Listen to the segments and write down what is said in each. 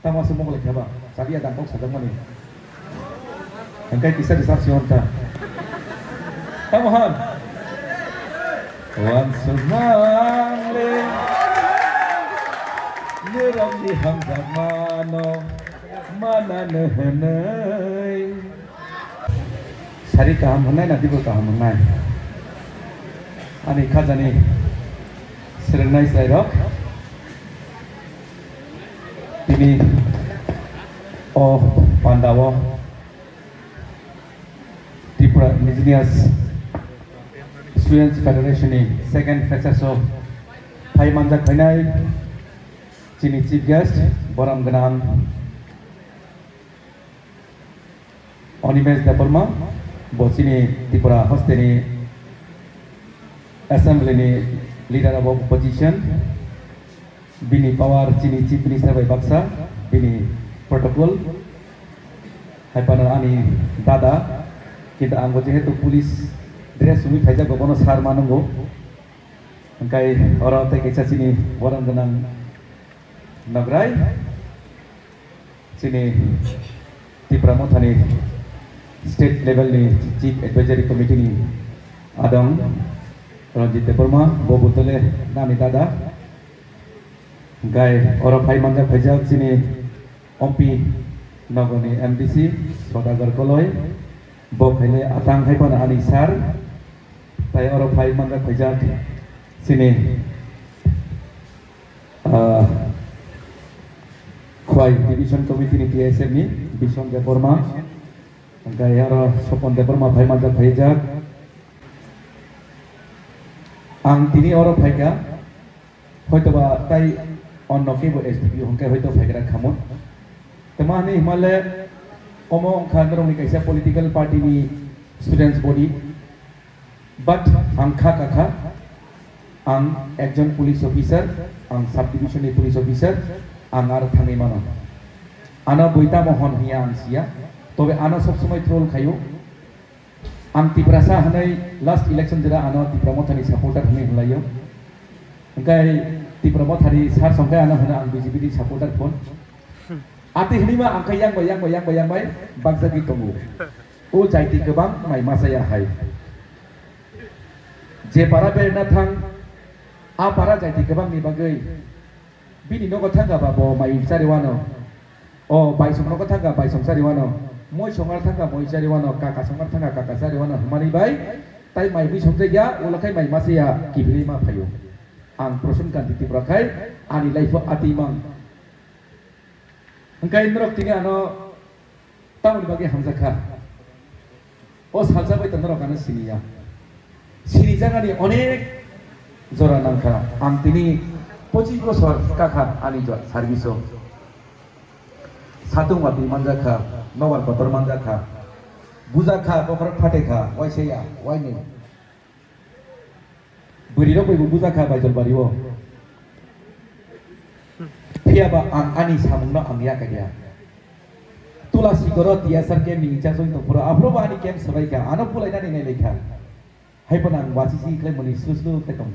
tama semua boleh kaba sabi ada kau sedang mana engkai kisah disaksikan ta tamuhan wan sumale neram di hamza mano mana nehenai sari kaham henai nanti bu kaham henai ani khazani serenai sairok ini oh Pandawa Tripura Indigenous Students Federation ni second phase of Thai Manjak Khainai Chini Chief Guest Boram Ganam Onimes Daparma Bosini Tripura Hosteni Assembly ni Leader of Opposition Bini Power Chini Chief Minister by Baksa Bini Protocol Hai Panani Dada kita anggota itu polis dress sumi fajar gobono sar manunggo engkai orang teh kisah sini orang dengan nagrai sini di Pramothani state level ni chief advisory committee ni Adam Ranjit Deparma bobotole nami dada engkai orang Thai Manjak fajar sini Ompi Nagoni MDC Saudagar Koloi Bob hele atang hai pana ani sar tai oro phai manga khajak sini khwai division committee ni TSM ni Bishon Deparma angkai oro Sopon Deparma phai manga khajak ang tini oro phai ga hoito ba tai onno ke bo SDP hongkai hoito phai ga khamon temani Himalaya Omong khandrong ni kaisa political party ni students body but ang kakha ang ekjon police officer ang subdivision ni police officer ang ar thani mano ana boita mohon hiya ansia tobe ana sob somoy troll khayo ang tiprasa hanai last election jera ana tipramothani supporter hne hulayo engkai tipramothani sar songkai ana hana ang BJP ni supporter phone Ati ini mah angka yang bayang bangsa kita mu. Oh jadi kebang, mai masa ya hai. Je para berna thang, a para jadi kebang ni bagai. Bini no kau thangga babo mai cari wano. Oh bai song no kau thangga bai song cari wano. Moi songar thangga moi cari wano. Kakak songar thangga kakak cari wano. Mari bai, tai mai bi song ya, ulakai mai masa ya kibri mah payu. Ang prosun kan titip rakai, ani life ati mang. Engkai nerok tini ano tahu di bagi hamzakha. Oh salsa bai nerok ano sini ya. Sini jangan di onek zora nangka. Am tini poci bosor kakha ani jod serviso. Satu mati manjakha, nawal kotor manjakha. Buzakha kokor phatekha, wai seya, wai ne. Beri rok bai buzakha bai jol bariwo. Tiaba ang ani samungna angya kaya. Tula sigoro tiasar kem ni chasong to pura apro bani kem sabai ka ano pulai na ni lekha. Hai panang wasisi klem moni suslu tekom.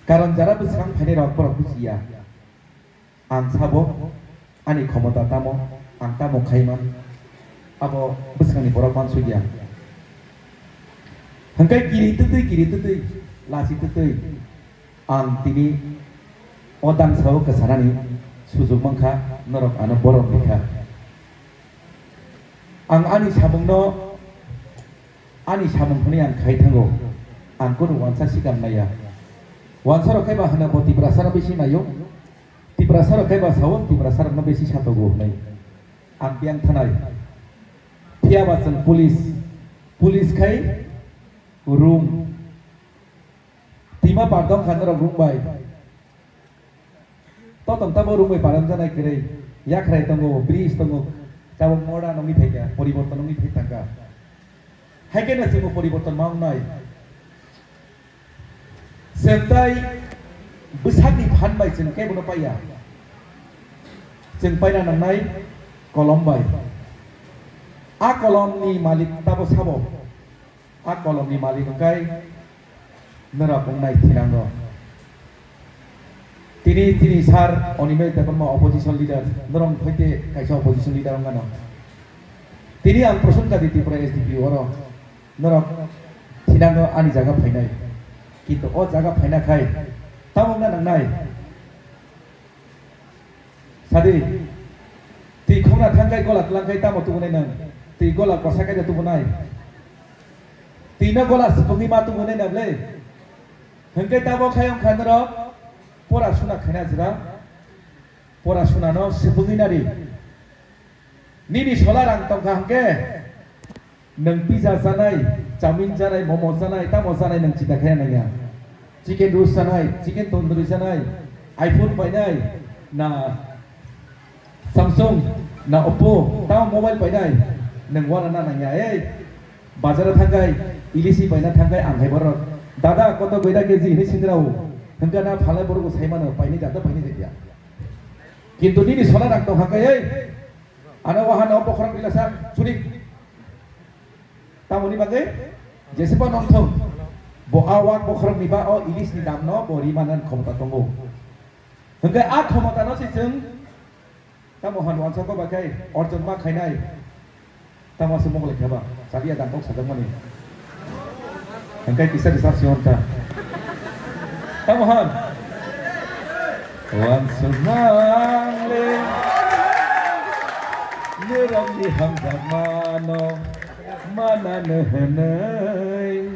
Karon jara besang phane rok por kusia. Ang sabo ani khomota tamo ang tamo khaiman. Abo besang ni porok man suya. Hangkai kiri tutui lasi tutui. Ang tini Odang sahu kesarani susuk mangka norok anu borok nikah. Ang ani sabung puni ang kai tanggo. Ang kudu wansa sikam naya. Wansa rokai bah hana boti berasar besi nayo. Ti berasar rokai bah sawon ti berasar na besi satu go nai. Ang piang thanai. Tiabasan pulis kai room. Tima pardong khandra room bai. Totong tabo rumai param janai kere yak rai tongo bridge tongo tabo moda nongi theka poriborton nongi theka haike na simo poriborton maung nai sentai besakni phan bai jeng ke bono paya jeng paina nanai kolom bai a kolom ni malik tabo sabo a kolom ni malik kai nara kongnai thinango tini sar onime dapat mau opposition leader dorong hoite kaisa opposition leader ngano tini ang person ka diti pra SDP oro dorong tinango ani jaga phainai kintu o jaga phaina khai tamong na nangnai sadi ti khona thangkai golak langkai tamo tungunai nang ti golak kosakai tungunai tina golak sepungi ma tungunai nable hengkai tamo khayong khandro porasuna khaina jira porasuna no sepungi nari nini solarang tongka hangke nang pizza sanai chamin janai momo janai tamo janai nang cita khaya nanya chicken roast janai chicken tandoori janai iPhone painai na Samsung na Oppo tamo mobile painai nang wala na nanya bazar thangkai ilisi paina thangkai angkai borok dada koto goida keji ini sindrau hengka na phalai borok saimano paini jata paini jetia kintu nini solarang tong hangkai ana wahana Oppo khorang bilasan surik tamo ni bagai jesepa nongthong bo awak bo khorang ni ba o ilis ni damno bo rimanan khomta tongo hengka a khomta no sisung tamo han wansa ko bagai orjon ma khainai tamo semong le khaba sabia dangkok sadang mani hengka kisah disar sionta tamo han wan sunang le niram ni hamza mano mana nehenai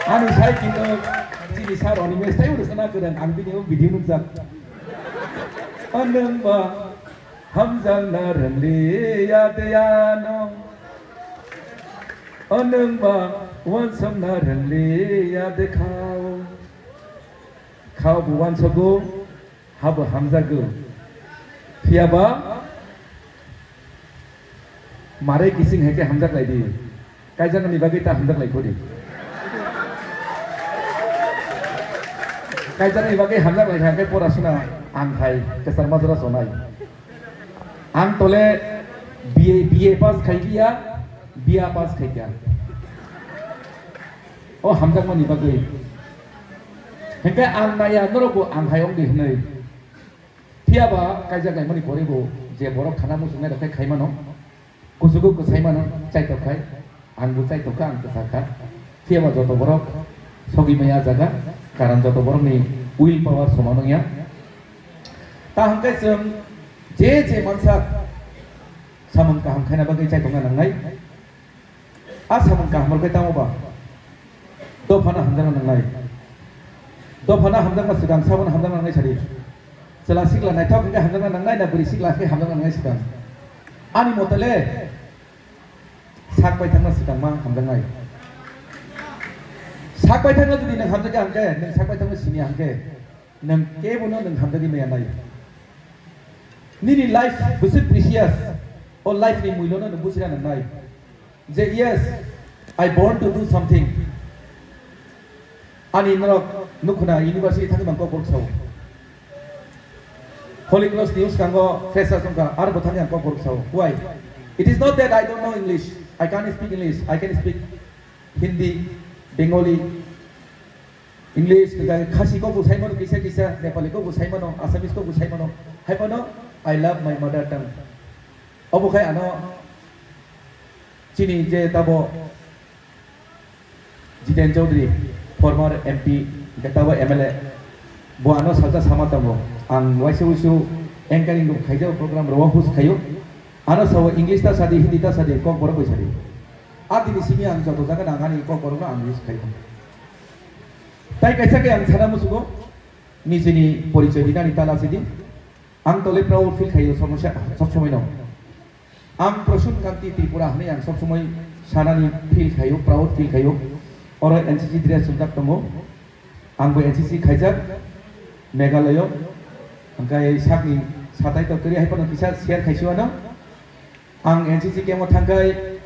anu saya kira ciri sar oni mes tayo sana kedan ang video nunjak aneng ba hamzang naran liya deyano aneng ba wansam naran liya dekau kau buwan sogo hab hamza go fiaba mare kising heke hamzak lai di kajan ni bagi ta hamzak lai kodi kajan ni bagi hamzak lai hake porasuna ang khai kesar mazra sonai ang tole BA pass khai BA pass khai kya o hamzak mani bagi heke ang naya norobo ang khai ong di hnai thiaba kajan lai mani koribo je borok khana musungai rakai khai mano kusugu kusai mano cai tokai anggu cai toka ang kesaka tiaba joto borok sogi maya jaga karan joto borok ni will power somano ya ta hangkai sem je mansak samang kaham khaina bagai cai tonga nangai a samang kaham kai tamo ba do phana hamjang nangai do phana hamjang ma sidang sabon hamjang nangai sari sela sikla nai thok ka hamjang nangai na buri sikla ke hamjang nangai sidang ani motale sak bai thangna sidang ma hamdangai sak bai thangna judi nang hamdagi angke nang sak bai thangna sini angke nang ke bono nang hamdagi me anai nini life busit precious or life ni muilo na busira nang nai je yes I born to do something ani narok nukhuna university thang bangko borksau Holy Cross News kango fresa songka arbo thang bangko borksau why it is not that I don't know English I can't speak English. I can speak Hindi, Bengali, English. Khasi ko busai mano kisa Nepali ko busai mano Assamese ko busai mano. Hai mano I love my mother tongue. Abu khai ano chini je tabo Jiten Chaudhary former MP gatawa MLA bo ano saja sama tabo ang waisu anchoring ko khaijau program rawa hus khayo ano sawo English ta sadi Hindi ta sadi kok borok sadi adi di sini ang joto jaga nangani kok borok na English khayo tai kaisa ke ang chara musugo nijini porichoy dinani tala sidi ang tole proud feel khayo samosya sobsomoi no ang Prasun Kanti Tripura hne ang sobsomoi sanani feel khayo proud feel khayo oro NCC dress sunjak tomo ang bo NCC khaijak Meghalaya angkai sakni satai to kari hai pano kisa share khaisiwa no ang NCC kemo thangkai